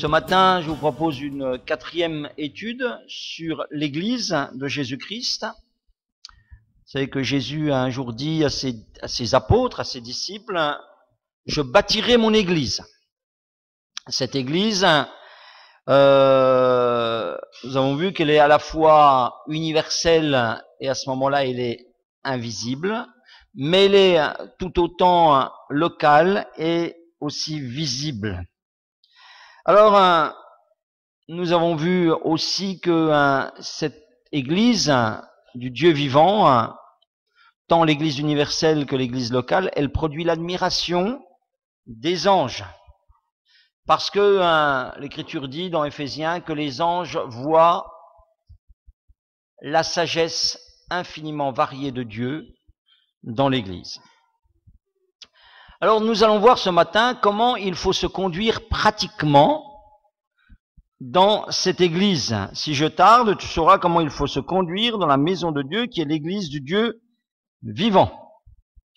Ce matin, je vous propose une quatrième étude sur l'Église de Jésus-Christ. Vous savez que Jésus a un jour dit à ses apôtres, à ses disciples, « Je bâtirai mon Église ». Cette Église, nous avons vu qu'elle est à la fois universelle et à ce moment-là, elle est invisible, mais elle est tout autant locale et aussi visible. Alors, nous avons vu aussi que cette Église du Dieu vivant, tant l'Église universelle que l'Église locale, elle produit l'admiration des anges. Parce que l'Écriture dit dans Éphésiens que les anges voient la sagesse infiniment variée de Dieu dans l'Église. Alors nous allons voir ce matin comment il faut se conduire pratiquement dans cette Église. Si je tarde, tu sauras comment il faut se conduire dans la maison de Dieu qui est l'Église du Dieu vivant.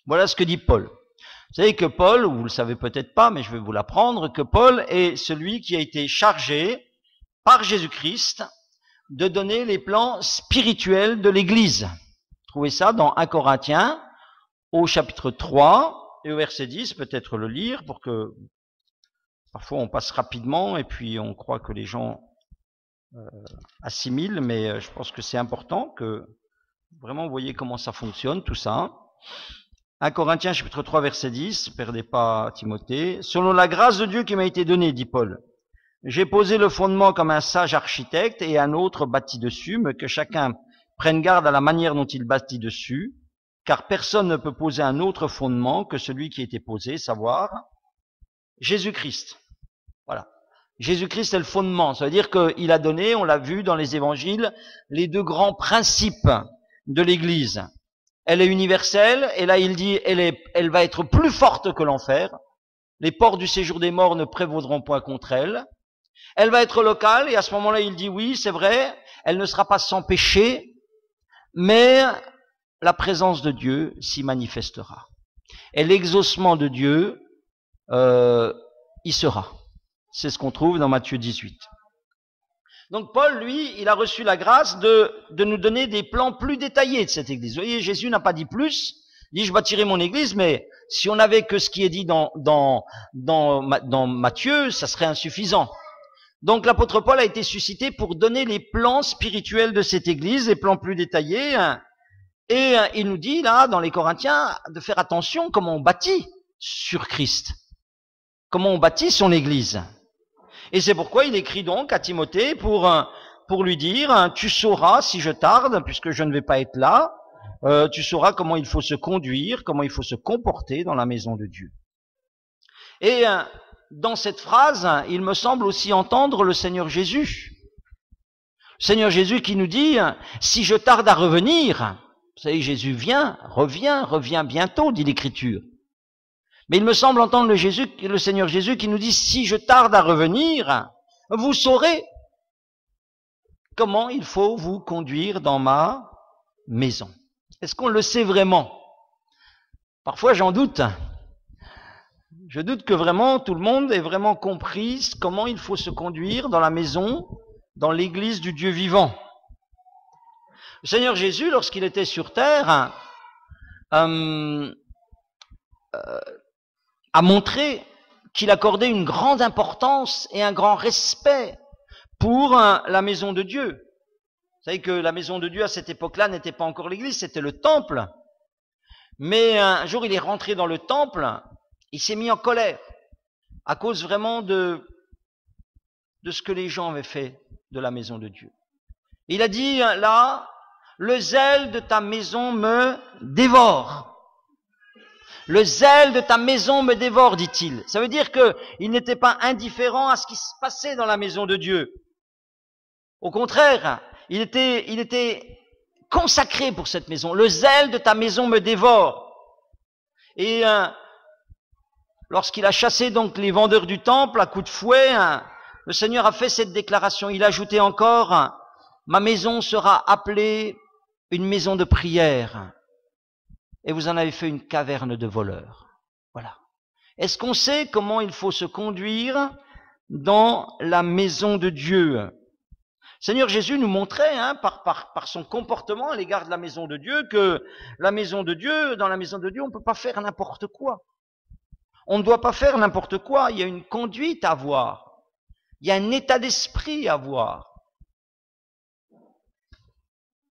Voilà ce que dit Paul. Vous savez que Paul, vous le savez peut-être pas, mais je vais vous l'apprendre, que Paul est celui qui a été chargé par Jésus-Christ de donner les plans spirituels de l'Église. Vous trouvez ça dans 1 Corinthiens au chapitre 3 et au verset 10, peut-être le lire pour que parfois on passe rapidement et puis on croit que les gens assimilent, mais je pense que c'est important que vraiment vous voyez comment ça fonctionne tout ça. 1 Corinthiens chapitre 3 verset 10, perdez pas Timothée. « Selon la grâce de Dieu qui m'a été donnée, dit Paul, j'ai posé le fondement comme un sage architecte et un autre bâtit dessus, mais que chacun prenne garde à la manière dont il bâtit dessus, car personne ne peut poser un autre fondement que celui qui a été posé, savoir Jésus-Christ. » Voilà. Jésus-Christ est le fondement. Ça veut dire qu'il a donné, on l'a vu dans les évangiles, les deux grands principes de l'Église. Elle est universelle, et là il dit, elle va être plus forte que l'enfer. Les portes du séjour des morts ne prévaudront point contre elle. Elle va être locale, et à ce moment-là il dit, oui, c'est vrai, elle ne sera pas sans péché, mais la présence de Dieu s'y manifestera. Et l'exaucement de Dieu y sera. C'est ce qu'on trouve dans Matthieu 18. Donc Paul, lui, il a reçu la grâce de nous donner des plans plus détaillés de cette église. Vous voyez, Jésus n'a pas dit plus. Il dit, je bâtirai mon église, mais si on n'avait que ce qui est dit dans Matthieu, ça serait insuffisant. Donc l'apôtre Paul a été suscité pour donner les plans spirituels de cette église, les plans plus détaillés. Et il nous dit, là, dans les Corinthiens, de faire attention comment on bâtit sur Christ. Comment on bâtit son église. Et c'est pourquoi il écrit donc à Timothée pour lui dire, tu sauras, si je tarde, puisque je ne vais pas être là, tu sauras comment il faut se conduire, comment il faut se comporter dans la maison de Dieu. Et dans cette phrase, il me semble aussi entendre le Seigneur Jésus. Le Seigneur Jésus qui nous dit, si je tarde à revenir, vous savez, Jésus revient bientôt, dit l'Écriture. Mais il me semble entendre le Seigneur Jésus qui nous dit, si je tarde à revenir, vous saurez comment il faut vous conduire dans ma maison. Est-ce qu'on le sait vraiment? Parfois j'en doute. Je doute que vraiment tout le monde ait vraiment compris comment il faut se conduire dans la maison, dans l'église du Dieu vivant. Le Seigneur Jésus, lorsqu'il était sur terre, a montré qu'il accordait une grande importance et un grand respect pour la maison de Dieu. Vous savez que la maison de Dieu à cette époque-là n'était pas encore l'église, c'était le temple. Mais un jour il est rentré dans le temple, il s'est mis en colère à cause vraiment de ce que les gens avaient fait de la maison de Dieu. Il a dit là, le zèle de ta maison me dévore. Le zèle de ta maison me dévore, dit-il. Ça veut dire qu'il n'était pas indifférent à ce qui se passait dans la maison de Dieu. Au contraire, il était consacré pour cette maison. Le zèle de ta maison me dévore. Et lorsqu'il a chassé donc les vendeurs du temple à coups de fouet, le Seigneur a fait cette déclaration. Il a ajouté encore, ma maison sera appelée une maison de prière. Et vous en avez fait une caverne de voleurs. Voilà. Est-ce qu'on sait comment il faut se conduire dans la maison de Dieu. Seigneur Jésus nous montrait, par son comportement à l'égard de la maison de Dieu, que la maison de Dieu, dans la maison de Dieu, on ne peut pas faire n'importe quoi. On ne doit pas faire n'importe quoi. Il y a une conduite à avoir. Il y a un état d'esprit à avoir.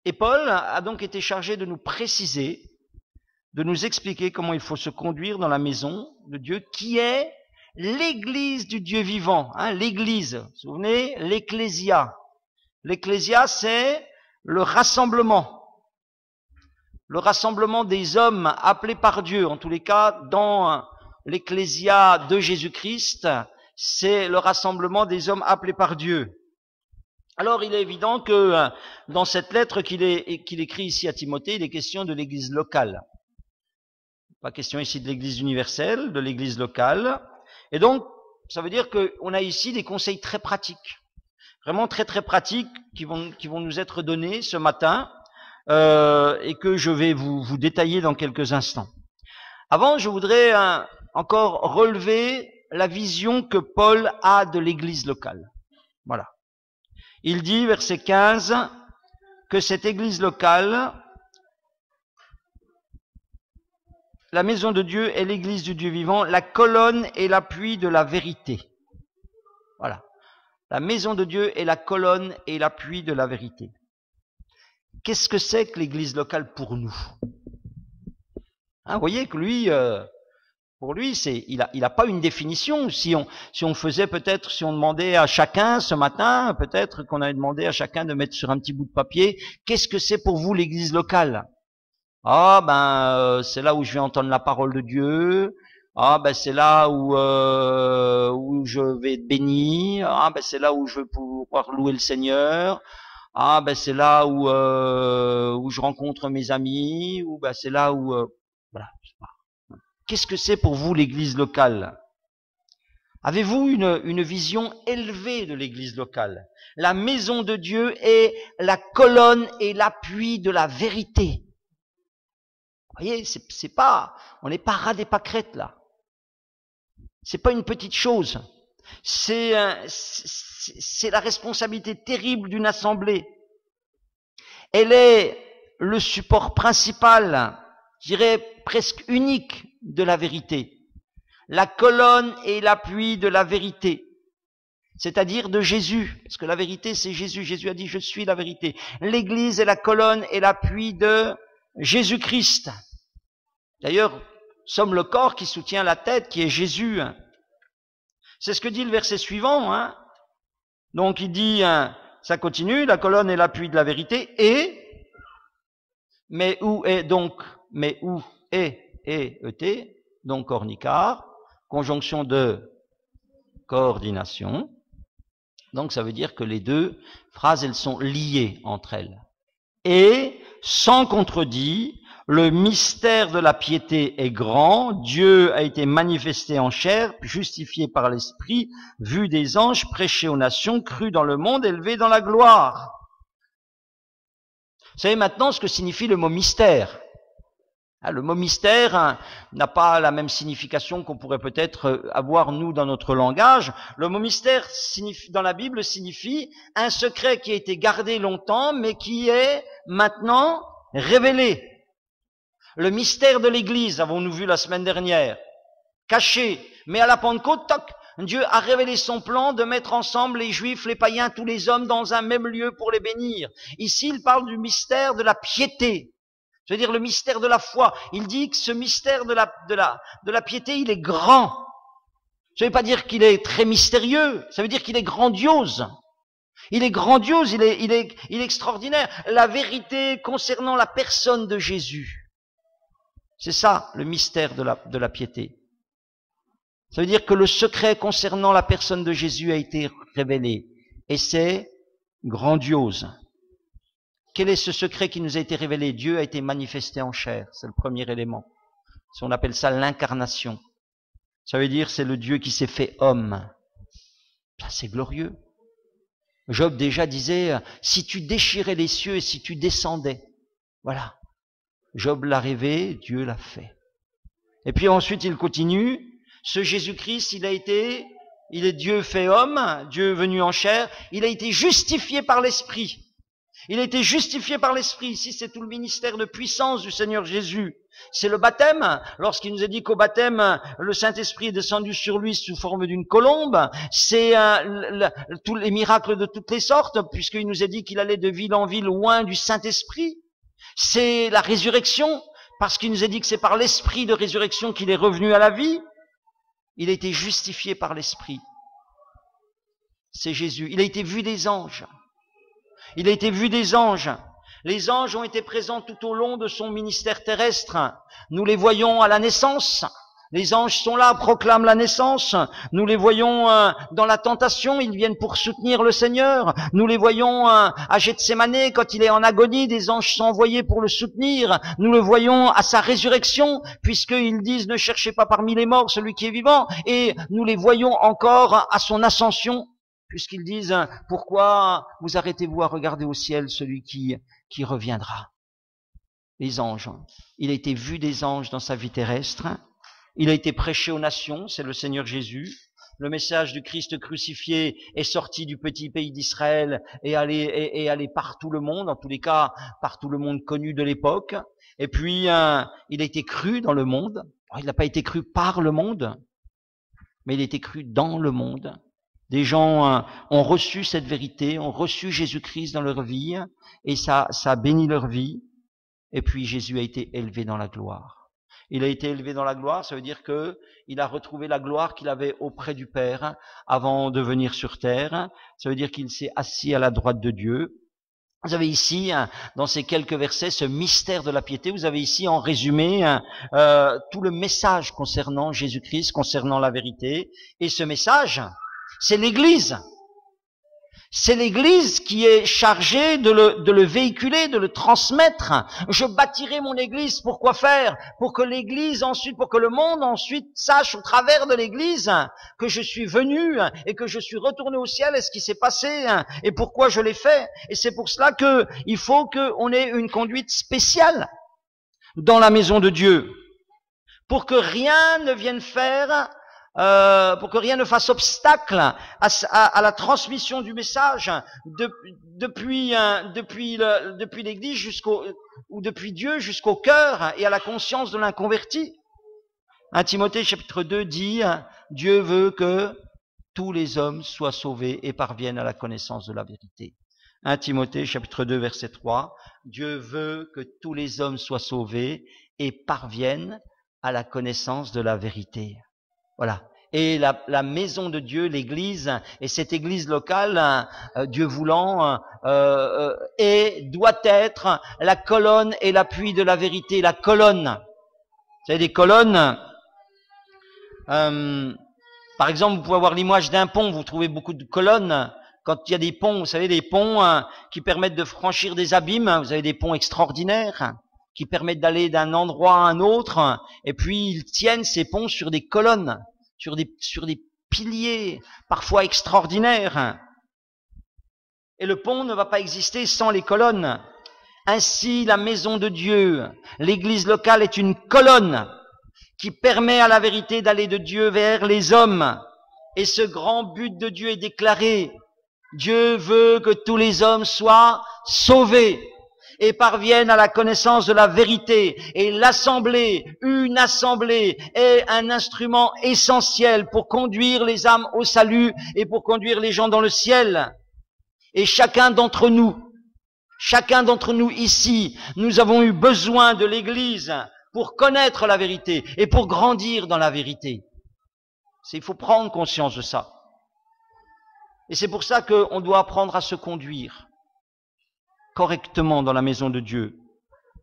Et Paul a donc été chargé de nous préciser, de nous expliquer comment il faut se conduire dans la maison de Dieu, qui est l'église du Dieu vivant. L'église, vous vous souvenez, l'ecclésia. L'ecclésia, c'est le rassemblement des hommes appelés par Dieu. En tous les cas, dans l'ecclésia de Jésus-Christ, c'est le rassemblement des hommes appelés par Dieu. Alors, il est évident que dans cette lettre qu'il écrit ici à Timothée, il est question de l'église locale. Pas question ici de l'église universelle, de l'église locale. Et donc, ça veut dire qu'on a ici des conseils très pratiques. Vraiment très très pratiques qui vont nous être donnés ce matin et que je vais vous détailler dans quelques instants. Avant, je voudrais encore relever la vision que Paul a de l'église locale. Voilà. Il dit, verset 15, que cette église locale, la maison de Dieu est l'église du Dieu vivant, la colonne et l'appui de la vérité. Voilà. La maison de Dieu est la colonne et l'appui de la vérité. Qu'est-ce que c'est que l'église locale pour nous? Vous voyez que lui, pour lui, il a pas une définition. Si on faisait peut-être, si on demandait à chacun ce matin, peut-être qu'on avait demandé à chacun de mettre sur un petit bout de papier, qu'est-ce que c'est pour vous l'église locale? C'est là où je vais entendre la parole de Dieu. C'est là où je vais être béni. C'est là où je vais pouvoir louer le Seigneur. C'est là où je rencontre mes amis. C'est là où voilà. Qu'est-ce que c'est pour vous l'église locale? Avez-vous une vision élevée de l'église locale? La maison de Dieu est la colonne et l'appui de la vérité. Vous voyez, on n'est pas ras des pâquerettes là. C'est pas une petite chose. C'est la responsabilité terrible d'une assemblée. Elle est le support principal, je dirais presque unique de la vérité. La colonne et l'appui de la vérité. C'est-à-dire de Jésus. Parce que la vérité, c'est Jésus. Jésus a dit, je suis la vérité. L'église est la colonne et l'appui de Jésus-Christ. D'ailleurs, sommes le corps qui soutient la tête, qui est Jésus. C'est ce que dit le verset suivant. Donc il dit, ça continue, la colonne est l'appui de la vérité, mais où est, donc cornicar, conjonction de coordination. Donc ça veut dire que les deux phrases, elles sont liées entre elles. Et, sans contredit, le mystère de la piété est grand, Dieu a été manifesté en chair, justifié par l'Esprit, vu des anges, prêché aux nations, cru dans le monde, élevé dans la gloire. Vous savez maintenant ce que signifie le mot mystère. Le mot mystère n'a pas la même signification qu'on pourrait peut-être avoir nous dans notre langage. Le mot mystère dans la Bible signifie un secret qui a été gardé longtemps mais qui est maintenant révélé. Le mystère de l'Église, avons-nous vu la semaine dernière, caché, mais à la Pentecôte, toc, Dieu a révélé son plan de mettre ensemble les Juifs, les païens, tous les hommes dans un même lieu pour les bénir. Ici, il parle du mystère de la piété, je veux dire le mystère de la foi. Il dit que ce mystère de la piété, il est grand. Ça ne veut pas dire qu'il est très mystérieux, ça veut dire qu'il est grandiose. Il est grandiose, il est extraordinaire. La vérité concernant la personne de Jésus. C'est ça, le mystère de la piété. Ça veut dire que le secret concernant la personne de Jésus a été révélé. Et c'est grandiose. Quel est ce secret qui nous a été révélé? Dieu a été manifesté en chair. C'est le premier élément. On appelle ça l'incarnation. Ça veut dire c'est le Dieu qui s'est fait homme. Ça, c'est glorieux. Job déjà disait, si tu déchirais les cieux et si tu descendais. Voilà. Job l'a rêvé, Dieu l'a fait. Et puis ensuite il continue, ce Jésus-Christ, il a été il est Dieu fait homme, Dieu venu en chair, il a été justifié par l'Esprit. Il a été justifié par l'Esprit. Ici, c'est tout le ministère de puissance du Seigneur Jésus. C'est le baptême. Lorsqu'il nous a dit qu'au baptême, le Saint-Esprit est descendu sur lui sous forme d'une colombe. C'est tous les miracles de toutes les sortes, puisqu'il nous a dit qu'il allait de ville en ville loin du Saint-Esprit. C'est la résurrection, parce qu'il nous a dit que c'est par l'Esprit de résurrection qu'il est revenu à la vie. Il a été justifié par l'Esprit. C'est Jésus. Il a été vu des anges. Il a été vu des anges. Les anges ont été présents tout au long de son ministère terrestre. Nous les voyons à la naissance. Les anges sont là, proclament la naissance. Nous les voyons dans la tentation, ils viennent pour soutenir le Seigneur. Nous les voyons à Gethsémané, quand il est en agonie, des anges sont envoyés pour le soutenir. Nous le voyons à sa résurrection, puisqu'ils disent « Ne cherchez pas parmi les morts celui qui est vivant ». Et nous les voyons encore à son ascension, puisqu'ils disent « Pourquoi vous arrêtez-vous à regarder au ciel celui qui reviendra ?» Les anges. Il a été vu des anges dans sa vie terrestre. Il a été prêché aux nations, c'est le Seigneur Jésus. Le message du Christ crucifié est sorti du petit pays d'Israël et allé par tout le monde, en tous les cas par tout le monde connu de l'époque. Et puis, il a été cru dans le monde. Alors, il n'a pas été cru par le monde, mais il a été cru dans le monde. Des gens ont reçu cette vérité, ont reçu Jésus-Christ dans leur vie, et ça a béni leur vie. Et puis Jésus a été élevé dans la gloire. Il a été élevé dans la gloire, ça veut dire que il a retrouvé la gloire qu'il avait auprès du Père avant de venir sur terre. Ça veut dire qu'il s'est assis à la droite de Dieu. Vous avez ici, dans ces quelques versets, ce mystère de la piété. Vous avez ici en résumé tout le message concernant Jésus-Christ, concernant la vérité. Et ce message, c'est l'Église. C'est l'Église qui est chargée de le véhiculer, de le transmettre. Je bâtirai mon Église, pour quoi faire? Pour que l'Église ensuite, pour que le monde ensuite sache au travers de l'Église que je suis venu et que je suis retourné au ciel et ce qui s'est passé et pourquoi je l'ai fait. Et c'est pour cela qu'il faut qu'on ait une conduite spéciale dans la maison de Dieu, pour que rien ne vienne faire pour que rien ne fasse obstacle à la transmission du message depuis l'Église ou depuis Dieu jusqu'au cœur et à la conscience de l'inconverti. 1 Timothée chapitre 2 dit « Dieu veut que tous les hommes soient sauvés et parviennent à la connaissance de la vérité ». 1 Timothée chapitre 2 verset 3 « Dieu veut que tous les hommes soient sauvés et parviennent à la connaissance de la vérité ». Voilà. Et la maison de Dieu, l'Église, et cette Église locale, Dieu voulant, doit être la colonne et l'appui de la vérité. La colonne. Vous savez, des colonnes, par exemple, vous pouvez avoir l'image d'un pont, vous trouvez beaucoup de colonnes. Quand il y a des ponts, vous savez, des ponts qui permettent de franchir des abîmes, vous avez des ponts extraordinaires qui permettent d'aller d'un endroit à un autre, et puis ils tiennent ces ponts sur des colonnes, sur des piliers, parfois extraordinaires. Et le pont ne va pas exister sans les colonnes. Ainsi, la maison de Dieu, l'église locale est une colonne qui permet à la vérité d'aller de Dieu vers les hommes. Et ce grand but de Dieu est déclaré. Dieu veut que tous les hommes soient sauvés et parviennent à la connaissance de la vérité. Et l'assemblée, une assemblée, est un instrument essentiel pour conduire les âmes au salut et pour conduire les gens dans le ciel. Et chacun d'entre nous ici, nous avons eu besoin de l'Église pour connaître la vérité et pour grandir dans la vérité. Il faut prendre conscience de ça. Et c'est pour ça qu'on doit apprendre à se conduire correctement dans la maison de Dieu,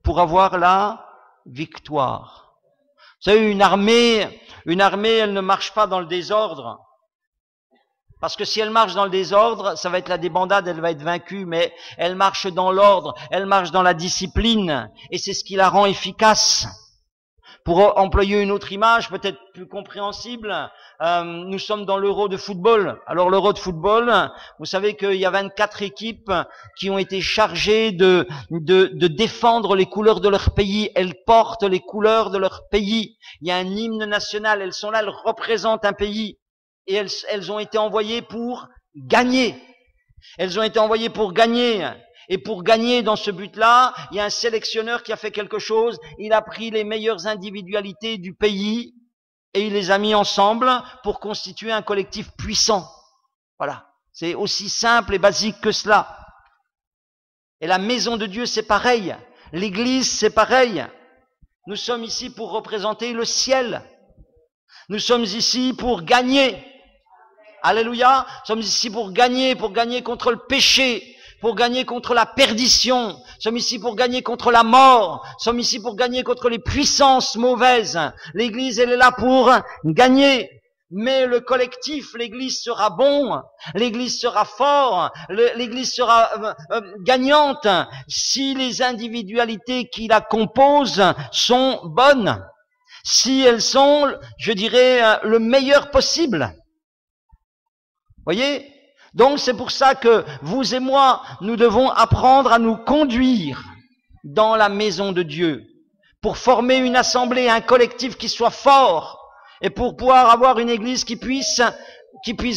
pour avoir la victoire. Vous savez, une armée, elle ne marche pas dans le désordre. Parce que si elle marche dans le désordre, ça va être la débandade, elle va être vaincue, mais elle marche dans l'ordre, elle marche dans la discipline, et c'est ce qui la rend efficace. Pour employer une autre image, peut-être plus compréhensible, nous sommes dans l'Euro de football. Alors l'Euro de football, vous savez qu'il y a 24 équipes qui ont été chargées de défendre les couleurs de leur pays. Elles portent les couleurs de leur pays. Il y a un hymne national, elles sont là, elles représentent un pays. Et elles ont été envoyées pour gagner. Elles ont été envoyées pour gagner. Et pour gagner dans ce but-là, il y a un sélectionneur qui a fait quelque chose. Il a pris les meilleures individualités du pays et il les a mis ensemble pour constituer un collectif puissant. Voilà. C'est aussi simple et basique que cela. Et la maison de Dieu, c'est pareil. L'église, c'est pareil. Nous sommes ici pour représenter le ciel. Nous sommes ici pour gagner. Alléluia. Nous sommes ici pour gagner contre le péché, pour gagner contre la perdition. Nous sommes ici pour gagner contre la mort. Nous sommes ici pour gagner contre les puissances mauvaises. L'église, elle est là pour gagner. Mais le collectif, l'église sera bon, l'église sera fort, l'église sera gagnante si les individualités qui la composent sont bonnes, si elles sont, je dirais, le meilleur possible. Voyez? Donc c'est pour ça que vous et moi, nous devons apprendre à nous conduire dans la maison de Dieu, pour former une assemblée, un collectif qui soit fort, et pour pouvoir avoir une église qui puisse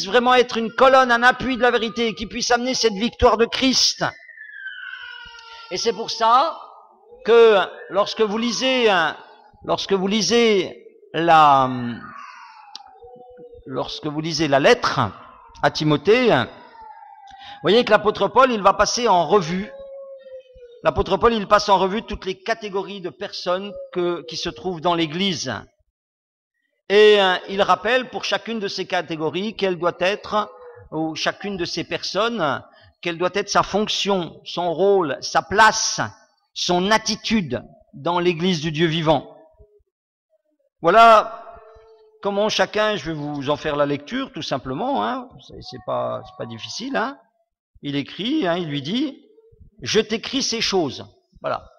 vraiment être une colonne, un appui de la vérité, qui puisse amener cette victoire de Christ. Et c'est pour ça que lorsque vous lisez la lettre à Timothée, vous voyez que l'apôtre Paul, il va passer en revue. L'apôtre Paul, il passe en revue toutes les catégories de personnes qui se trouvent dans l'église. Et il rappelle pour chacune de ces catégories quelle doit être, ou chacune de ces personnes, quelle doit être sa fonction, son rôle, sa place, son attitude dans l'église du Dieu vivant. Voilà comment chacun, je vais vous en faire la lecture tout simplement, hein, c'est pas difficile, hein. Il écrit, hein, il lui dit, je t'écris ces choses, voilà,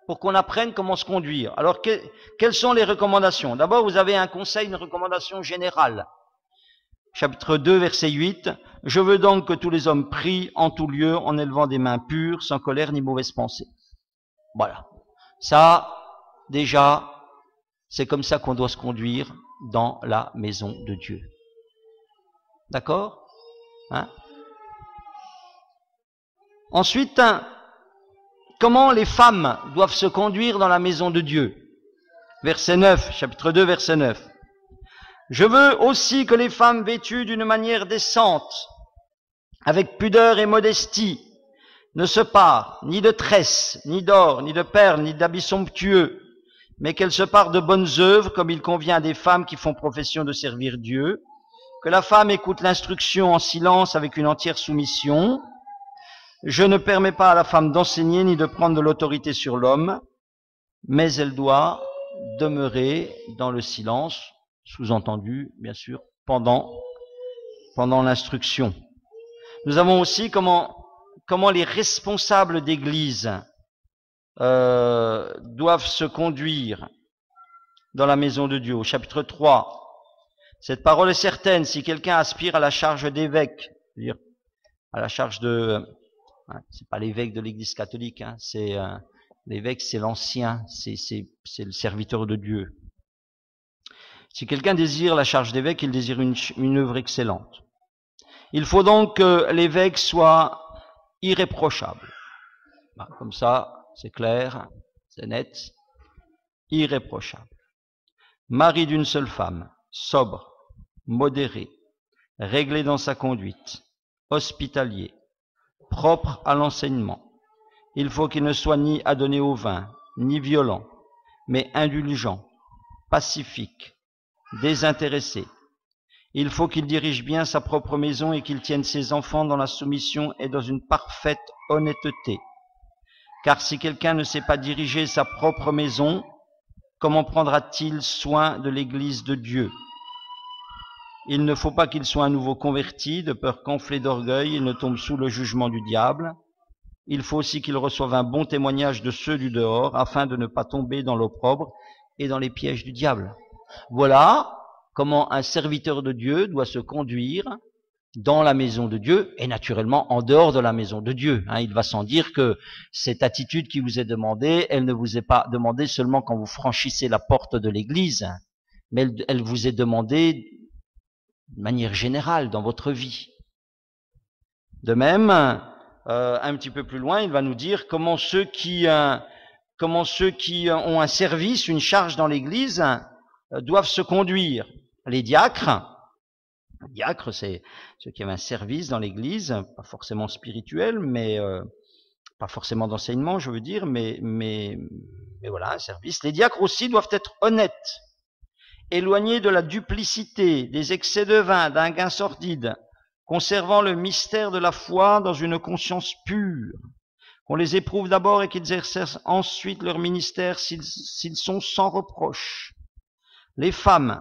pour qu'on apprenne comment se conduire. Alors, quelles sont les recommandations? D'abord, vous avez un conseil, une recommandation générale. Chapitre 2, verset 8. Je veux donc que tous les hommes prient en tout lieu, en élevant des mains pures, sans colère ni mauvaise pensée. Voilà. Ça, déjà, c'est comme ça qu'on doit se conduire dans la maison de Dieu. D'accord? Hein? Ensuite, comment les femmes doivent se conduire dans la maison de Dieu? Verset 9, chapitre 2, verset 9. Je veux aussi que les femmes vêtues d'une manière décente, avec pudeur et modestie, ne se parent ni de tresses, ni d'or, ni de perles, ni d'habits somptueux, mais qu'elles se parent de bonnes œuvres, comme il convient à des femmes qui font profession de servir Dieu, que la femme écoute l'instruction en silence avec une entière soumission. Je ne permets pas à la femme d'enseigner ni de prendre de l'autorité sur l'homme, mais elle doit demeurer dans le silence, sous-entendu, bien sûr, pendant l'instruction. Nous avons aussi comment les responsables d'église doivent se conduire dans la maison de Dieu. Au chapitre 3, cette parole est certaine, si quelqu'un aspire à la charge d'évêque, c'est-à-dire à la charge de... c'est pas l'évêque de l'église catholique, hein, c'est l'évêque, c'est l'ancien, c'est le serviteur de Dieu. Si quelqu'un désire la charge d'évêque, il désire une œuvre excellente. Il faut donc que l'évêque soit irréprochable. Comme ça, c'est clair, c'est net. Irréprochable. Mari d'une seule femme, sobre, modéré, réglé dans sa conduite, hospitalier, propre à l'enseignement. Il faut qu'il ne soit ni adonné au vin, ni violent, mais indulgent, pacifique, désintéressé. Il faut qu'il dirige bien sa propre maison et qu'il tienne ses enfants dans la soumission et dans une parfaite honnêteté. Car si quelqu'un ne sait pas diriger sa propre maison, comment prendra-t-il soin de l'église de Dieu? Il ne faut pas qu'il soit à nouveau converti, de peur qu'enflé d'orgueil, il ne tombe sous le jugement du diable. Il faut aussi qu'il reçoive un bon témoignage de ceux du dehors, afin de ne pas tomber dans l'opprobre et dans les pièges du diable. Voilà comment un serviteur de Dieu doit se conduire dans la maison de Dieu et naturellement en dehors de la maison de Dieu. Il va sans dire que cette attitude qui vous est demandée, elle ne vous est pas demandée seulement quand vous franchissez la porte de l'église, mais elle vous est demandée de manière générale dans votre vie. De même, un petit peu plus loin, il va nous dire comment ceux qui ont un service, une charge dans l'Église, doivent se conduire. Les diacres, c'est ceux qui ont un service dans l'Église, pas forcément spirituel, mais pas forcément d'enseignement, je veux dire, mais voilà, un service. Les diacres aussi doivent être honnêtes, éloignés de la duplicité, des excès de vin, d'un gain sordide, conservant le mystère de la foi dans une conscience pure, qu'on les éprouve d'abord et qu'ils exercent ensuite leur ministère s'ils sont sans reproche. Les femmes,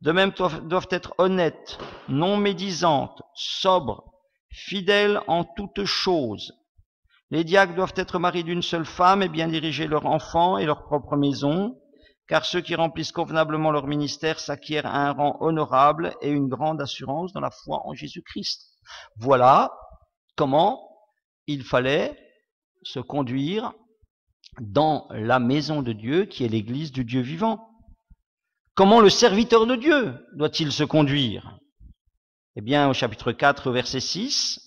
de même, doivent être honnêtes, non médisantes, sobres, fidèles en toutes choses. Les diacres doivent être mariés d'une seule femme et bien diriger leurs enfants et leur propre maison, car ceux qui remplissent convenablement leur ministère s'acquièrent un rang honorable et une grande assurance dans la foi en Jésus-Christ. Voilà comment il fallait se conduire dans la maison de Dieu qui est l'église du Dieu vivant. Comment le serviteur de Dieu doit-il se conduire? Eh bien, au chapitre 4, verset 6,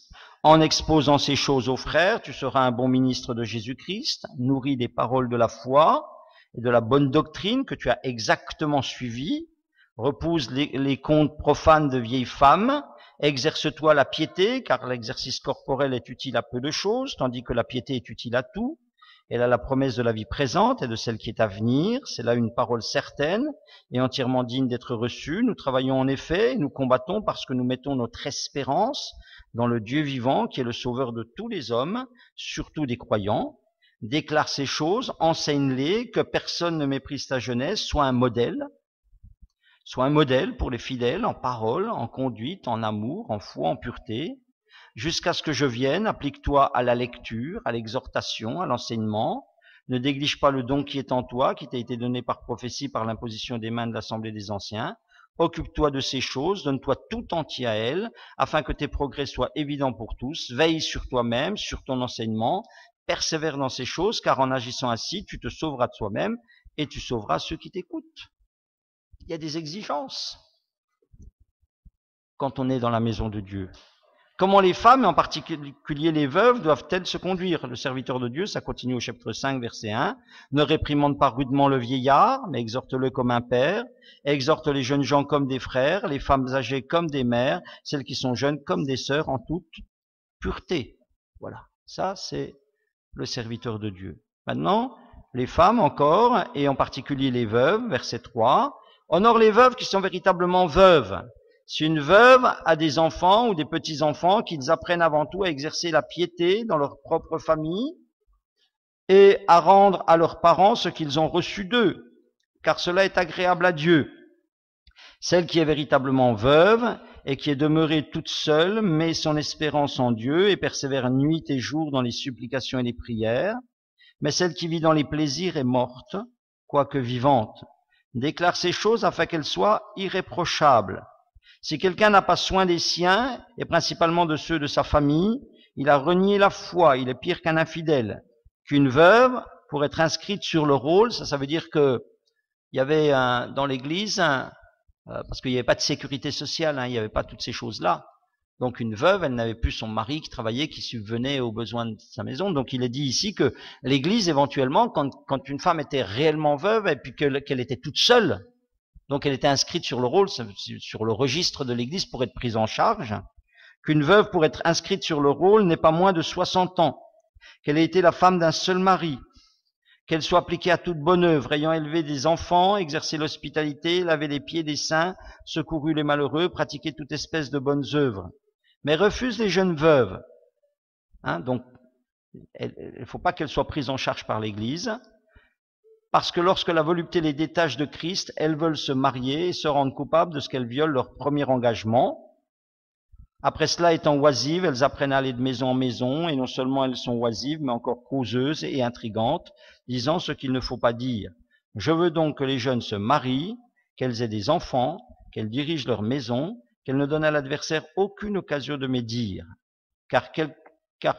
en exposant ces choses aux frères, tu seras un bon ministre de Jésus-Christ, nourri des paroles de la foi et de la bonne doctrine que tu as exactement suivie. Repousse les contes profanes de vieilles femmes, exerce-toi la piété, car l'exercice corporel est utile à peu de choses, tandis que la piété est utile à tout. Elle a la promesse de la vie présente et de celle qui est à venir. C'est là une parole certaine et entièrement digne d'être reçue. Nous travaillons en effet, et nous combattons parce que nous mettons notre espérance dans le Dieu vivant qui est le sauveur de tous les hommes, surtout des croyants. Déclare ces choses, enseigne-les, que personne ne méprise ta jeunesse, sois un modèle pour les fidèles en parole, en conduite, en amour, en foi, en pureté. Jusqu'à ce que je vienne, applique-toi à la lecture, à l'exhortation, à l'enseignement. Ne néglige pas le don qui est en toi, qui t'a été donné par prophétie, par l'imposition des mains de l'Assemblée des anciens. Occupe-toi de ces choses, donne-toi tout entier à elles, afin que tes progrès soient évidents pour tous. Veille sur toi-même, sur ton enseignement, persévère dans ces choses, car en agissant ainsi, tu te sauveras de toi-même et tu sauveras ceux qui t'écoutent. Il y a des exigences quand on est dans la maison de Dieu. Comment les femmes, et en particulier les veuves, doivent-elles se conduire? Le serviteur de Dieu, ça continue au chapitre 5, verset 1. Ne réprimande pas rudement le vieillard, mais exhorte-le comme un père. Exhorte les jeunes gens comme des frères, les femmes âgées comme des mères, celles qui sont jeunes comme des sœurs en toute pureté. Voilà, ça c'est le serviteur de Dieu. Maintenant, les femmes encore, et en particulier les veuves, verset 3. Honore les veuves qui sont véritablement veuves. Si une veuve a des enfants ou des petits-enfants, qu'ils apprennent avant tout à exercer la piété dans leur propre famille et à rendre à leurs parents ce qu'ils ont reçu d'eux, car cela est agréable à Dieu. Celle qui est véritablement veuve et qui est demeurée toute seule met son espérance en Dieu et persévère nuit et jour dans les supplications et les prières, mais celle qui vit dans les plaisirs est morte, quoique vivante. Déclare ces choses afin qu'elles soient irréprochables. Si quelqu'un n'a pas soin des siens, et principalement de ceux de sa famille, il a renié la foi, il est pire qu'un infidèle. Qu'une veuve, pour être inscrite sur le rôle, ça veut dire que il y avait dans l'église, parce qu'il n'y avait pas de sécurité sociale, il n'y avait pas toutes ces choses-là. Donc une veuve, elle n'avait plus son mari qui travaillait, qui subvenait aux besoins de sa maison. Donc il est dit ici que l'église, éventuellement, quand une femme était réellement veuve et puis qu'elle était toute seule, donc elle était inscrite sur le rôle, sur le registre de l'église pour être prise en charge, qu'une veuve pour être inscrite sur le rôle n'ait pas moins de 60 ans, qu'elle ait été la femme d'un seul mari, qu'elle soit appliquée à toute bonne œuvre, ayant élevé des enfants, exercé l'hospitalité, lavé les pieds des saints, secouru les malheureux, pratiqué toute espèce de bonnes œuvres, mais refuse les jeunes veuves. Donc il ne faut pas qu'elles soient prises en charge par l'église, parce que lorsque la volupté les détache de Christ, elles veulent se marier et se rendre coupables de ce qu'elles violent leur premier engagement. Après cela, étant oisives, elles apprennent à aller de maison en maison, et non seulement elles sont oisives, mais encore causeuses et intrigantes, disant ce qu'il ne faut pas dire. Je veux donc que les jeunes se marient, qu'elles aient des enfants, qu'elles dirigent leur maison, qu'elles ne donnent à l'adversaire aucune occasion de médire, car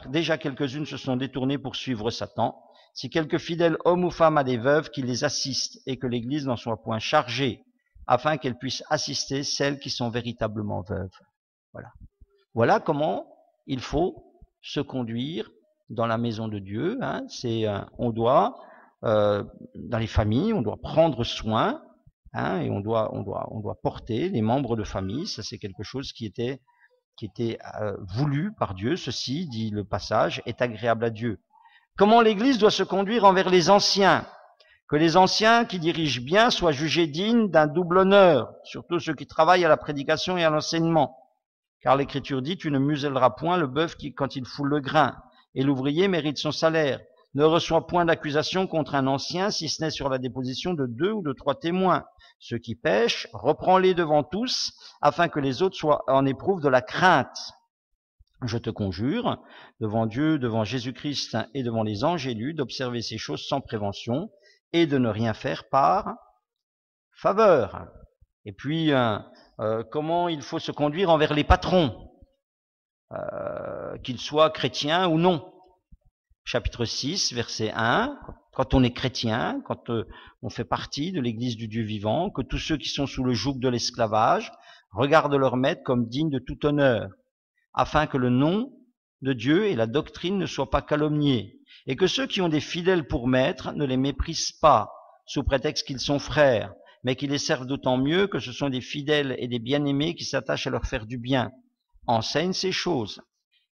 déjà quelques-unes se sont détournées pour suivre Satan. Si quelque fidèle homme ou femme a des veuves, qu'il les assiste et que l'Église n'en soit point chargée afin qu'elles puissent assister celles qui sont véritablement veuves. Voilà. Voilà comment il faut se conduire dans la maison de Dieu. Hein. On doit, dans les familles, on doit prendre soin, hein, et on doit porter les membres de famille. Ça, c'est quelque chose qui était voulu par Dieu. Ceci, dit le passage, est agréable à Dieu. Comment l'Église doit se conduire envers les anciens? Que les anciens qui dirigent bien soient jugés dignes d'un double honneur, surtout ceux qui travaillent à la prédication et à l'enseignement. Car l'Écriture dit, tu ne muselleras point le bœuf quand il foule le grain, et l'ouvrier mérite son salaire. Ne reçois point d'accusation contre un ancien, si ce n'est sur la déposition de 2 ou de 3 témoins. Ceux qui pêchent, reprends-les devant tous, afin que les autres en éprouvent de la crainte. Je te conjure, devant Dieu, devant Jésus-Christ et devant les anges élus, d'observer ces choses sans prévention et de ne rien faire par faveur. Et puis, comment il faut se conduire envers les patrons, qu'ils soient chrétiens ou non. Chapitre 6, verset 1, quand on est chrétien, quand on fait partie de l'Église du Dieu vivant, que tous ceux qui sont sous le joug de l'esclavage regardent leur maître comme digne de tout honneur, afin que le nom de Dieu et la doctrine ne soient pas calomniés, et que ceux qui ont des fidèles pour maîtres ne les méprisent pas, sous prétexte qu'ils sont frères, mais qui les servent d'autant mieux que ce sont des fidèles et des bien-aimés qui s'attachent à leur faire du bien. Enseigne ces choses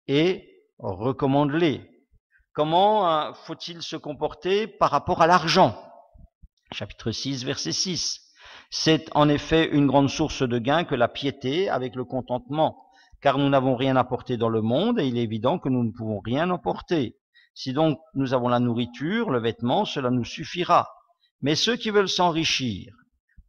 et recommande-les. Comment faut-il se comporter par rapport à l'argent? Chapitre 6, verset 6. C'est en effet une grande source de gain que la piété avec le contentement, car nous n'avons rien apporté dans le monde et il est évident que nous ne pouvons rien emporter. Si donc nous avons la nourriture, le vêtement, cela nous suffira. Mais ceux qui veulent s'enrichir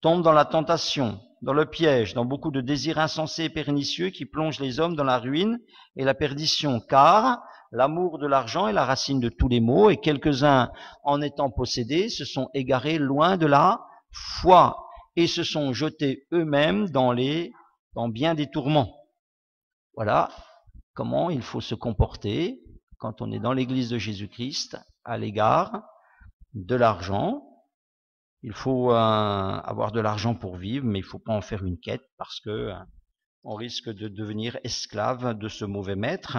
tombent dans la tentation, dans le piège, dans beaucoup de désirs insensés et pernicieux qui plongent les hommes dans la ruine et la perdition, car l'amour de l'argent est la racine de tous les maux, et quelques-uns, en étant possédés, se sont égarés loin de la foi, et se sont jetés eux-mêmes dans bien des tourments. Voilà comment il faut se comporter quand on est dans l'Église de Jésus-Christ à l'égard de l'argent. Il faut avoir de l'argent pour vivre, mais il ne faut pas en faire une quête, parce que on risque de devenir esclave de ce mauvais maître.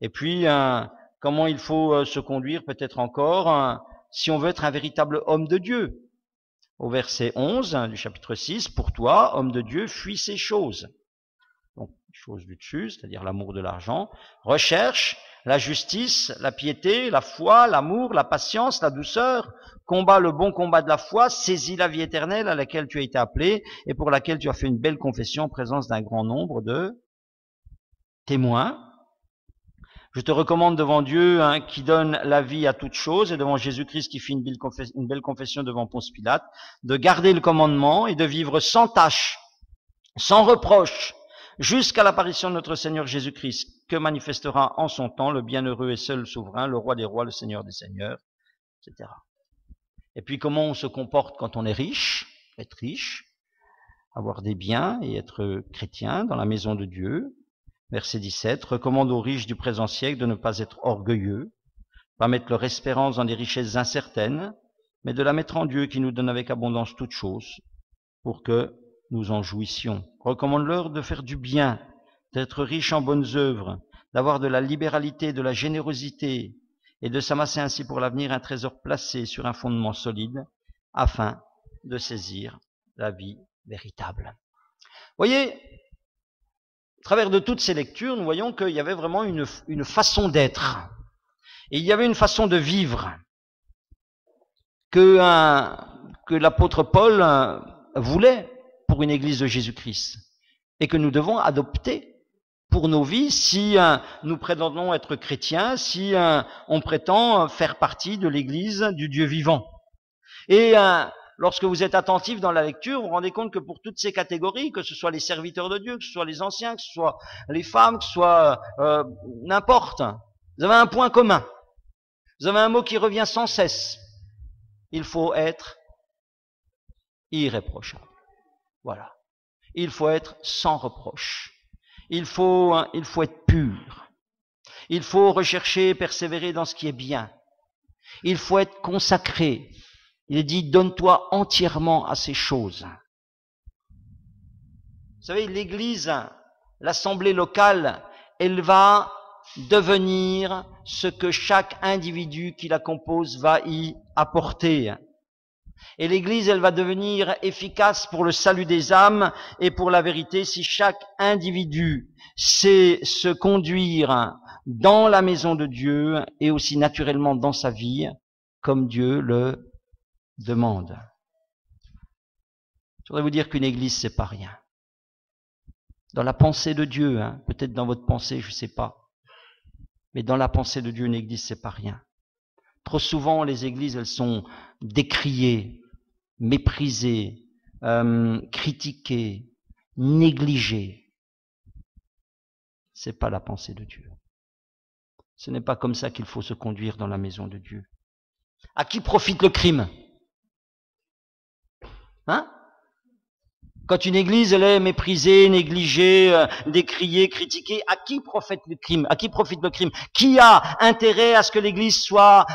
Et puis, comment il faut se conduire peut-être encore si on veut être un véritable homme de Dieu. Au verset 11 du chapitre 6, pour toi, homme de Dieu, fuis ces choses. Donc, choses du dessus, c'est-à-dire l'amour de l'argent. Recherche la justice, la piété, la foi, l'amour, la patience, la douceur. Combat le bon combat de la foi, saisis la vie éternelle à laquelle tu as été appelé et pour laquelle tu as fait une belle confession en présence d'un grand nombre de témoins. Je te recommande devant Dieu qui donne la vie à toute chose et devant Jésus-Christ qui fit une belle confession devant Ponce Pilate, de garder le commandement et de vivre sans tache, sans reproche, jusqu'à l'apparition de notre Seigneur Jésus-Christ, que manifestera en son temps le bienheureux et seul souverain, le roi des rois, le Seigneur des seigneurs, etc. Et puis comment on se comporte quand on est riche, être riche, avoir des biens et être chrétien dans la maison de Dieu. Verset 17, recommande aux riches du présent siècle de ne pas être orgueilleux, pas mettre leur espérance dans des richesses incertaines, mais de la mettre en Dieu qui nous donne avec abondance toutes choses, pour que nous en jouissions. Recommande-leur de faire du bien, d'être riche en bonnes œuvres, d'avoir de la libéralité, de la générosité, et de s'amasser ainsi pour l'avenir un trésor placé sur un fondement solide, afin de saisir la vie véritable. Voyez, à travers de toutes ces lectures, nous voyons qu'il y avait vraiment une façon d'être. Et il y avait une façon de vivre que l'apôtre Paul voulait pour une église de Jésus-Christ. Et que nous devons adopter pour nos vies si nous prétendons être chrétiens, si on prétend faire partie de l'église du Dieu vivant. Et lorsque vous êtes attentif dans la lecture, vous vous rendez compte que pour toutes ces catégories, que ce soit les serviteurs de Dieu, que ce soit les anciens, que ce soit les femmes, que ce soit n'importe, vous avez un point commun. Vous avez un mot qui revient sans cesse. Il faut être irréprochable. Voilà. Il faut être sans reproche. Il faut être pur. Il faut rechercher et persévérer dans ce qui est bien. Il faut être consacré. Il est dit, donne-toi entièrement à ces choses. Vous savez, l'Église, l'assemblée locale, elle va devenir ce que chaque individu qui la compose va y apporter. Et l'Église, elle va devenir efficace pour le salut des âmes et pour la vérité si chaque individu sait se conduire dans la maison de Dieu et aussi naturellement dans sa vie comme Dieu le demande. Je voudrais vous dire qu'une Église, c'est pas rien. Dans la pensée de Dieu, peut-être dans votre pensée, je ne sais pas, mais dans la pensée de Dieu, une Église, c'est pas rien. Trop souvent, les églises, elles sont décriées, méprisées, critiquées, négligées. C'est pas la pensée de Dieu. Ce n'est pas comme ça qu'il faut se conduire dans la maison de Dieu. À qui profite le crime? Quand une église elle est méprisée, négligée, décriée, critiquée, à qui profite le crime? À qui profite le crime? Qui a intérêt à ce que l'église soit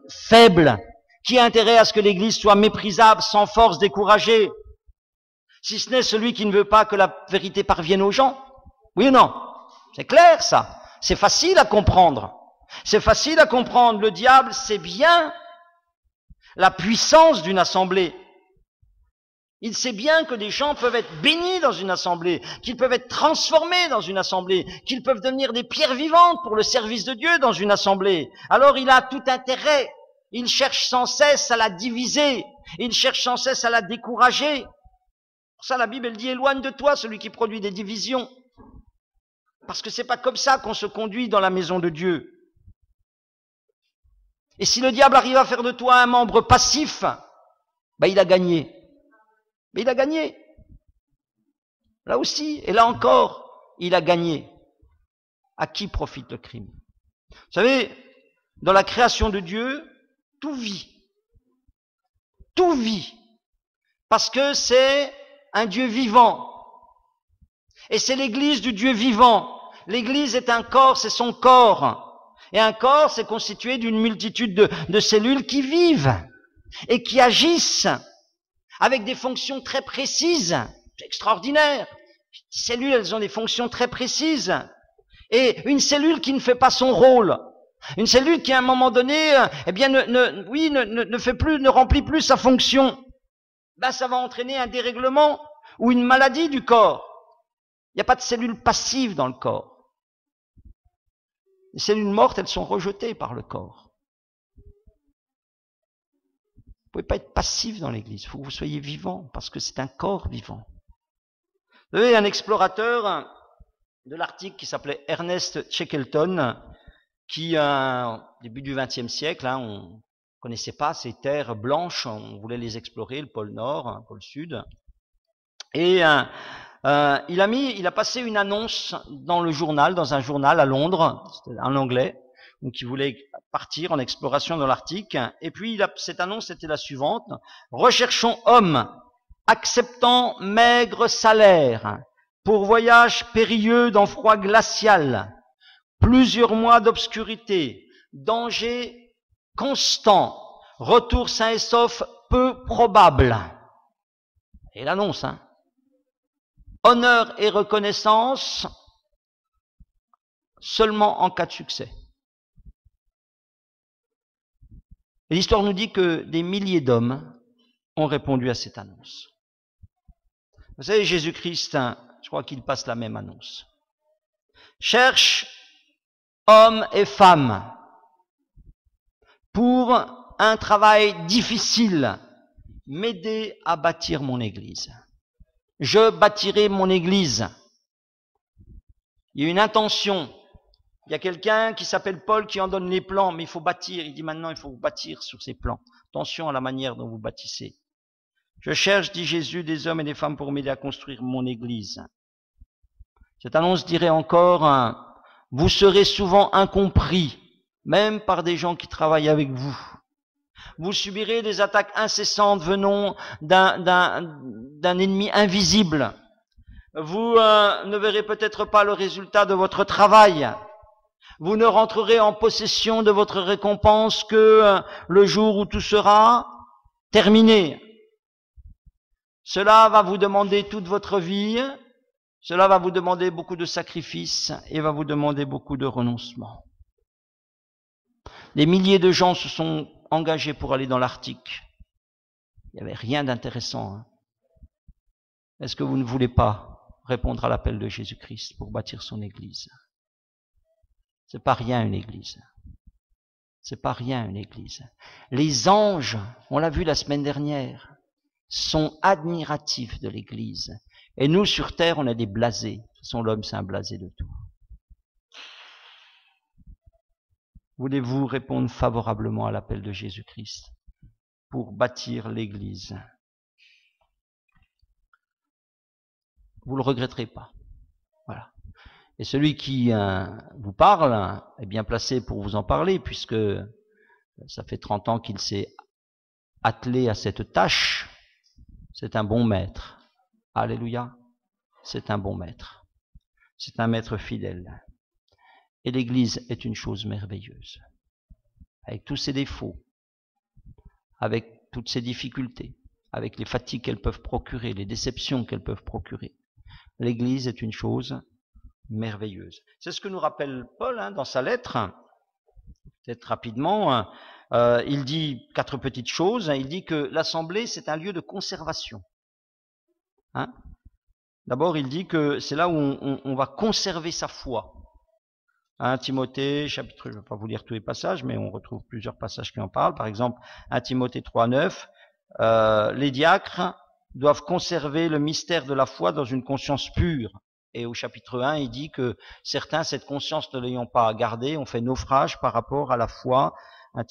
faible? Qui a intérêt à ce que l'église soit méprisable, sans force, découragée? Si ce n'est celui qui ne veut pas que la vérité parvienne aux gens? Oui ou non? C'est clair ça. C'est facile à comprendre. C'est facile à comprendre. Le diable sait bien la puissance d'une assemblée. Il sait bien que des gens peuvent être bénis dans une assemblée, qu'ils peuvent être transformés dans une assemblée, qu'ils peuvent devenir des pierres vivantes pour le service de Dieu dans une assemblée. Alors il a tout intérêt. Il cherche sans cesse à la diviser. Il cherche sans cesse à la décourager. Pour ça, la Bible, elle dit, éloigne de toi celui qui produit des divisions. Parce que c'est pas comme ça qu'on se conduit dans la maison de Dieu. Et si le diable arrive à faire de toi un membre passif, il a gagné. Mais il a gagné. Là aussi, et là encore, il a gagné. À qui profite le crime? Vous savez, dans la création de Dieu, tout vit. Tout vit. Parce que c'est un Dieu vivant. Et c'est l'Église du Dieu vivant. L'Église est un corps, c'est son corps. Et un corps, c'est constitué d'une multitude de cellules qui vivent et qui agissent avec des fonctions très précises. C'est extraordinaire. Les cellules, elles ont des fonctions très précises. Et une cellule qui ne fait pas son rôle, une cellule qui à un moment donné, ne remplit plus sa fonction, ça va entraîner un dérèglement ou une maladie du corps. Il n'y a pas de cellules passives dans le corps. Les cellules mortes, elles sont rejetées par le corps. Vous ne pouvez pas être passif dans l'Église, il faut que vous soyez vivant, parce que c'est un corps vivant. Vous savez, un explorateur de l'Arctique qui s'appelait Ernest Shackleton, qui, au début du XXe siècle, on ne connaissait pas ces terres blanches, on voulait les explorer, le pôle Nord, le pôle Sud. Et il a passé une annonce dans un journal à Londres, c'était en anglais, donc il voulait partir en exploration dans l'Arctique. Et puis cette annonce était la suivante: recherchons hommes acceptant maigre salaire pour voyage périlleux dans froid glacial, plusieurs mois d'obscurité, danger constant, retour sain et sauf peu probable. Et l'annonce, honneur et reconnaissance seulement en cas de succès. Et l'histoire nous dit que des milliers d'hommes ont répondu à cette annonce. Vous savez, Jésus-Christ, je crois qu'il passe la même annonce. Cherche hommes et femmes pour un travail difficile, m'aider à bâtir mon Église. Je bâtirai mon Église. Il y a une intention. Il y a quelqu'un qui s'appelle Paul qui en donne les plans, mais il faut bâtir. Il dit maintenant, il faut bâtir sur ces plans. Attention à la manière dont vous bâtissez. Je cherche, dit Jésus, des hommes et des femmes pour m'aider à construire mon Église. Cette annonce dirait encore, vous serez souvent incompris, même par des gens qui travaillent avec vous. Vous subirez des attaques incessantes venant d'un ennemi invisible. Vous ne verrez peut-être pas le résultat de votre travail. Vous ne rentrerez en possession de votre récompense que le jour où tout sera terminé. Cela va vous demander toute votre vie Cela va vous demander beaucoup de sacrifices et va vous demander beaucoup de renoncement. Des milliers de gens se sont engagés pour aller dans l'Arctique. Il n'y avait rien d'intéressant. Hein. Est-ce que vous ne voulez pas répondre à l'appel de Jésus-Christ pour bâtir son Église? C'est pas rien une Église. C'est pas rien une Église. Les anges, on l'a vu la semaine dernière, sont admiratifs de l'Église. Et nous, sur terre, on est des blasés. De toute façon, l'homme, c'est un blasé de tout. Voulez-vous répondre favorablement à l'appel de Jésus-Christ pour bâtir l'Église? Vous le regretterez pas. Voilà. Et celui qui vous parle est bien placé pour vous en parler, puisque ça fait 30 ans qu'il s'est attelé à cette tâche. C'est un bon maître. Alléluia. C'est un bon maître. C'est un maître fidèle. Et l'Église est une chose merveilleuse. Avec tous ses défauts, avec toutes ses difficultés, avec les fatigues qu'elles peuvent procurer, les déceptions qu'elles peuvent procurer. L'Église est une chose merveilleuse. C'est ce que nous rappelle Paul dans sa lettre. Peut-être rapidement, il dit 4 petites choses. Il dit que l'assemblée, c'est un lieu de conservation. Hein? D'abord, il dit que c'est là où on va conserver sa foi. 1 Timothée, chapitre, je ne vais pas vous lire tous les passages, mais on retrouve plusieurs passages qui en parlent. Par exemple, 1 Timothée 3,9, les diacres doivent conserver le mystère de la foi dans une conscience pure. Et au chapitre 1, il dit que certains, cette conscience ne l'ayant pas gardée, ont fait naufrage par rapport à la foi. 1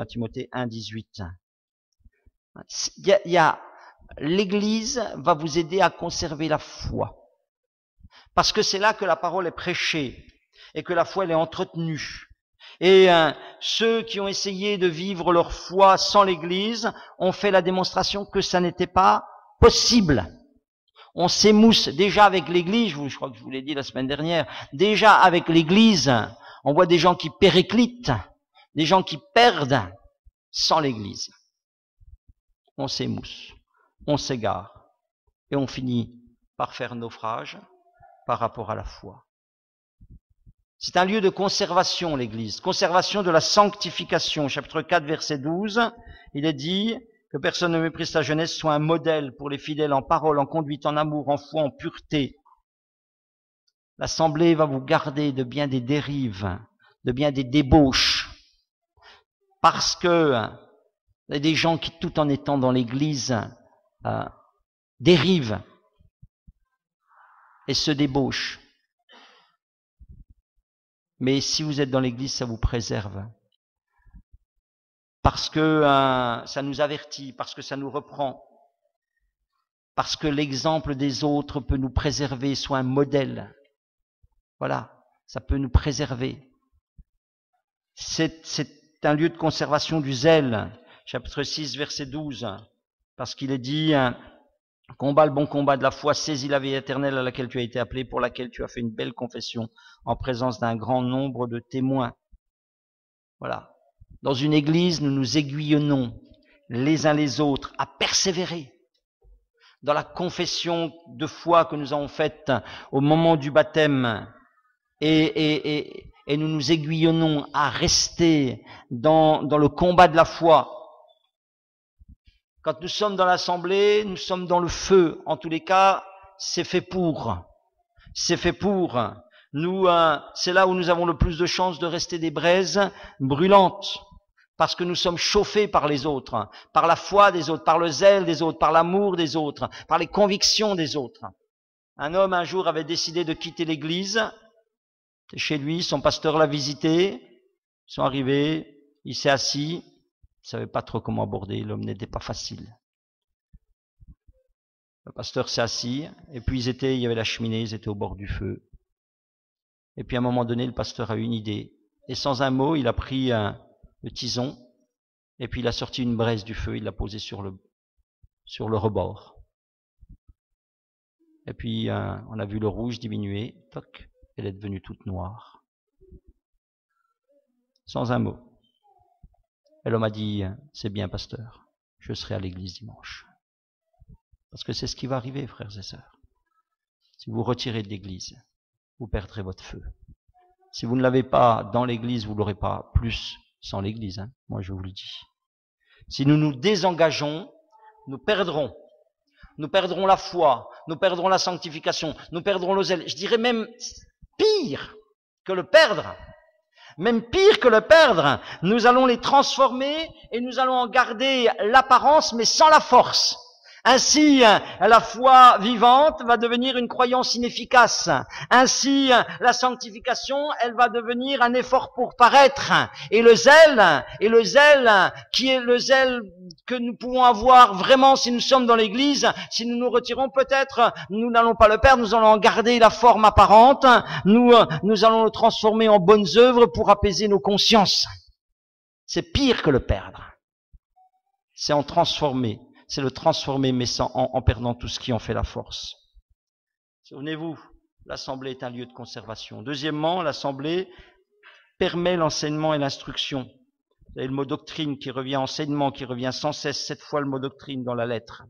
Timothée 1,18. L'Église va vous aider à conserver la foi. Parce que c'est là que la parole est prêchée et que la foi elle est entretenue. Et ceux qui ont essayé de vivre leur foi sans l'Église ont fait la démonstration que ça n'était pas possible. On s'émousse déjà avec l'Église, je crois que je vous l'ai dit la semaine dernière, déjà avec l'Église, on voit des gens qui périclitent, des gens qui perdent sans l'Église. On s'émousse, on s'égare et on finit par faire naufrage par rapport à la foi. C'est un lieu de conservation, l'Église, conservation de la sanctification. Chapitre 4, verset 12, il est dit que personne ne méprise sa jeunesse, soit un modèle pour les fidèles en parole, en conduite, en amour, en foi, en pureté. L'Assemblée va vous garder de bien des dérives, de bien des débauches, parce que il y a des gens qui, tout en étant dans l'Église, dérivent et se débauchent. Mais si vous êtes dans l'Église, ça vous préserve. Parce que ça nous avertit, parce que ça nous reprend, parce que l'exemple des autres peut nous préserver, soit un modèle. Voilà, ça peut nous préserver. C'est un lieu de conservation du zèle. Chapitre 6, verset 12. Parce qu'il est dit, combat le bon combat de la foi, saisis la vie éternelle à laquelle tu as été appelé, pour laquelle tu as fait une belle confession en présence d'un grand nombre de témoins. Voilà. Dans une église, nous nous aiguillonnons les uns les autres à persévérer dans la confession de foi que nous avons faite au moment du baptême et nous nous aiguillonnons à rester dans le combat de la foi. Quand nous sommes dans l'assemblée, nous sommes dans le feu. En tous les cas, c'est fait pour. C'est fait pour. Nous, c'est là où nous avons le plus de chances de rester des braises brûlantes. Parce que nous sommes chauffés par les autres, par la foi des autres, par le zèle des autres, par l'amour des autres, par les convictions des autres. Un homme un jour avait décidé de quitter l'église. Chez lui, son pasteur l'a visité. Ils sont arrivés, il s'est assis. Il ne savait pas trop comment aborder, l'homme n'était pas facile. Le pasteur s'est assis, et puis il y avait la cheminée, ils étaient au bord du feu. Et puis à un moment donné, le pasteur a eu une idée. Et sans un mot, il a pris le tison, et puis il a sorti une braise du feu, il l'a posée sur le rebord. Et puis on a vu le rouge diminuer, toc, elle est devenue toute noire. Sans un mot. Et l'homme a dit, c'est bien pasteur, je serai à l'église dimanche. Parce que c'est ce qui va arriver, frères et sœurs. Si vous retirez de l'église, vous perdrez votre feu. Si vous ne l'avez pas dans l'église, vous ne l'aurez pas plus sans l'église, hein. Moi je vous le dis. Si nous nous désengageons, nous perdrons. Nous perdrons la foi, nous perdrons la sanctification, nous perdrons le zèle. Je dirais même pire que le perdre. Même pire que le perdre, nous allons les transformer et nous allons en garder l'apparence mais sans la force. Ainsi, la foi vivante va devenir une croyance inefficace. Ainsi, la sanctification, elle va devenir un effort pour paraître. Et le zèle, qui est le zèle que nous pouvons avoir vraiment si nous sommes dans l'église, si nous nous retirons peut-être, nous n'allons pas le perdre, nous allons en garder la forme apparente, nous allons le transformer en bonnes œuvres pour apaiser nos consciences. C'est pire que le perdre. C'est en transformer. C'est le transformer, mais en perdant tout ce qui en fait la force. Souvenez-vous, l'assemblée est un lieu de conservation. Deuxièmement, l'assemblée permet l'enseignement et l'instruction. Vous avez le mot doctrine qui revient, enseignement qui revient sans cesse, 7 fois le mot doctrine dans la lettre.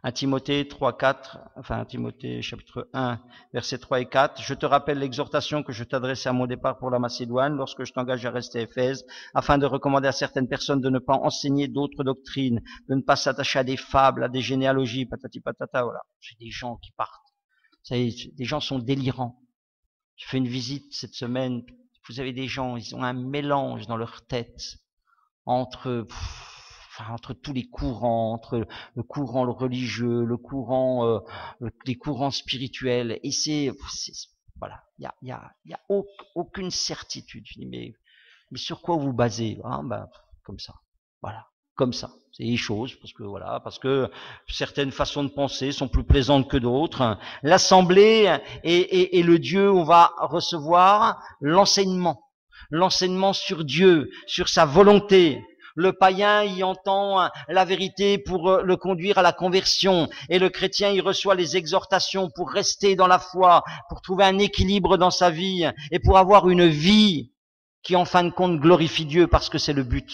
1 Timothée 3, 4, enfin 1 Timothée chapitre 1, versets 3 et 4. Je te rappelle l'exhortation que je t'adressais à mon départ pour la Macédoine, lorsque je t'engage à rester à Éphèse, afin de recommander à certaines personnes de ne pas enseigner d'autres doctrines, de ne pas s'attacher à des fables, à des généalogies, patati patata, voilà. J'ai des gens qui partent. Vous savez, des gens sont délirants. J'ai fait une visite cette semaine. Vous avez des gens, ils ont un mélange dans leur tête entre tous les courants, entre le courant religieux, le courant, les courants spirituels, et voilà, il y a aucune certitude. Je dis, mais sur quoi vous basez? Comme ça, voilà, comme ça. C'est des choses, parce que certaines façons de penser sont plus plaisantes que d'autres. L'assemblée et le Dieu, on va recevoir l'enseignement sur Dieu, sur sa volonté. Le païen y entend la vérité pour le conduire à la conversion, et le chrétien y reçoit les exhortations pour rester dans la foi, pour trouver un équilibre dans sa vie et pour avoir une vie qui en fin de compte glorifie Dieu, parce que c'est le but.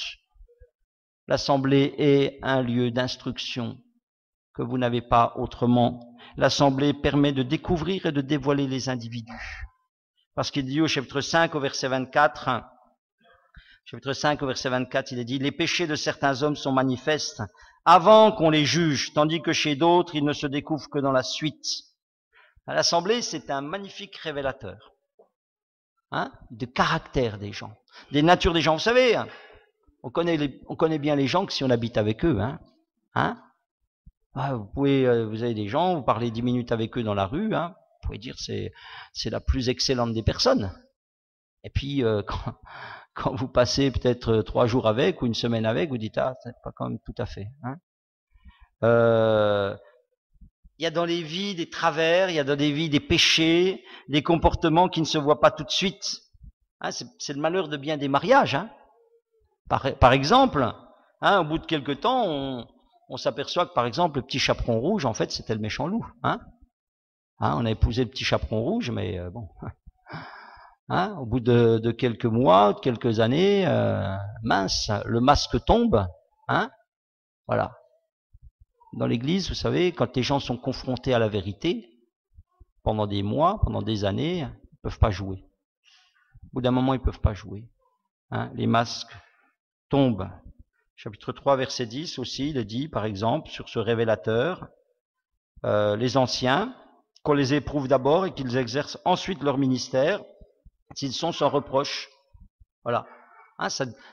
L'assemblée est un lieu d'instruction que vous n'avez pas autrement. L'assemblée permet de découvrir et de dévoiler les individus. Parce qu'il dit au chapitre 5 au verset 24, il est dit « Les péchés de certains hommes sont manifestes avant qu'on les juge, tandis que chez d'autres, ils ne se découvrent que dans la suite. » L'assemblée, c'est un magnifique révélateur de caractère des gens, des natures des gens. Vous savez, on connaît bien les gens que si on habite avec eux. Vous avez des gens, vous parlez 10 minutes avec eux dans la rue, vous pouvez dire c'est la plus excellente des personnes. Et puis, quand vous passez peut-être 3 jours avec ou une semaine avec, vous dites, c'est pas quand même tout à fait. Il y a dans les vies des travers, il y a dans les vies des péchés, des comportements qui ne se voient pas tout de suite. C'est le malheur de bien des mariages. Par exemple, au bout de quelque temps, on s'aperçoit que, par exemple, le petit chaperon rouge, en fait, c'était le méchant loup. On a épousé le petit chaperon rouge, mais bon... au bout de quelques mois, de quelques années, mince, le masque tombe. Voilà. Dans l'église, vous savez, quand les gens sont confrontés à la vérité, pendant des mois, pendant des années, ils ne peuvent pas jouer. Au bout d'un moment, ils ne peuvent pas jouer. Les masques tombent. Chapitre 3, verset 10 aussi, il est dit, par exemple, sur ce révélateur, les anciens, qu'on les éprouve d'abord et qu'ils exercent ensuite leur ministère, s'ils sont sans reproche. Voilà.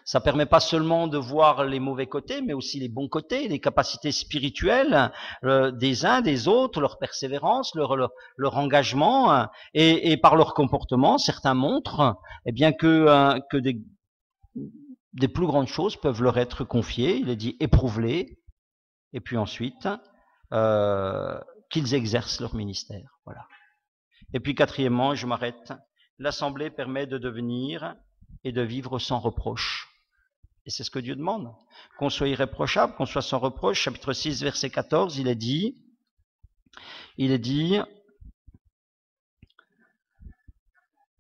Ça permet pas seulement de voir les mauvais côtés, mais aussi les bons côtés, les capacités spirituelles des uns, des autres, leur persévérance, leur engagement, et par leur comportement, certains montrent bien que des plus grandes choses peuvent leur être confiées. Il est dit éprouve-les, et puis ensuite qu'ils exercent leur ministère. Voilà. Et puis quatrièmement, je m'arrête. L'assemblée permet de devenir et de vivre sans reproche. Et c'est ce que Dieu demande. Qu'on soit irréprochable, qu'on soit sans reproche. Chapitre 6, verset 14, il est dit,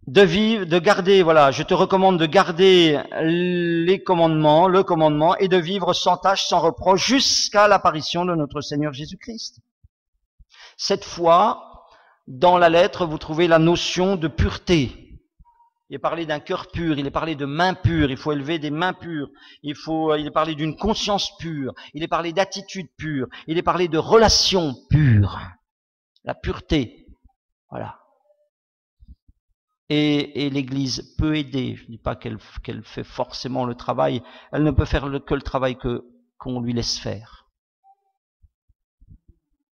de garder, voilà, je te recommande de garder le commandement, et de vivre sans tâche, sans reproche, jusqu'à l'apparition de notre Seigneur Jésus-Christ. Cette foi dans la lettre, vous trouvez la notion de pureté. Il est parlé d'un cœur pur, il est parlé de mains pures, il faut élever des mains pures, il est parlé d'une conscience pure, il est parlé d'attitude pure, il est parlé de relations pures. La pureté, voilà. Et l'Église peut aider, je ne dis pas qu'elle fait forcément le travail, elle ne peut faire que le travail qu'on lui laisse faire.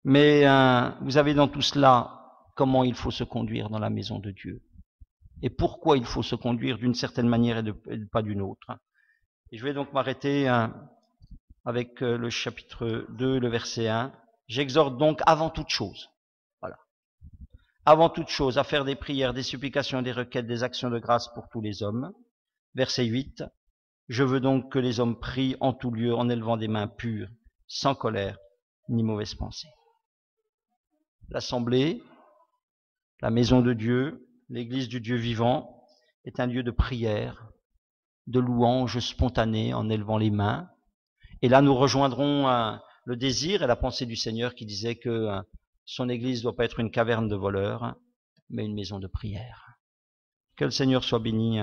Mais vous avez dans tout cela comment il faut se conduire dans la maison de Dieu. Et pourquoi il faut se conduire d'une certaine manière et pas d'une autre. Et je vais donc m'arrêter avec le chapitre 2, le verset 1. J'exhorte donc avant toute chose, voilà, avant toute chose à faire des prières, des supplications, des requêtes, des actions de grâce pour tous les hommes. Verset 8. Je veux donc que les hommes prient en tout lieu en élevant des mains pures, sans colère ni mauvaise pensée. L'assemblée, la maison de Dieu, l'Église du Dieu vivant est un lieu de prière, de louange spontanée en élevant les mains. Et là, nous rejoindrons le désir et la pensée du Seigneur qui disait que son Église ne doit pas être une caverne de voleurs, mais une maison de prière. Que le Seigneur soit béni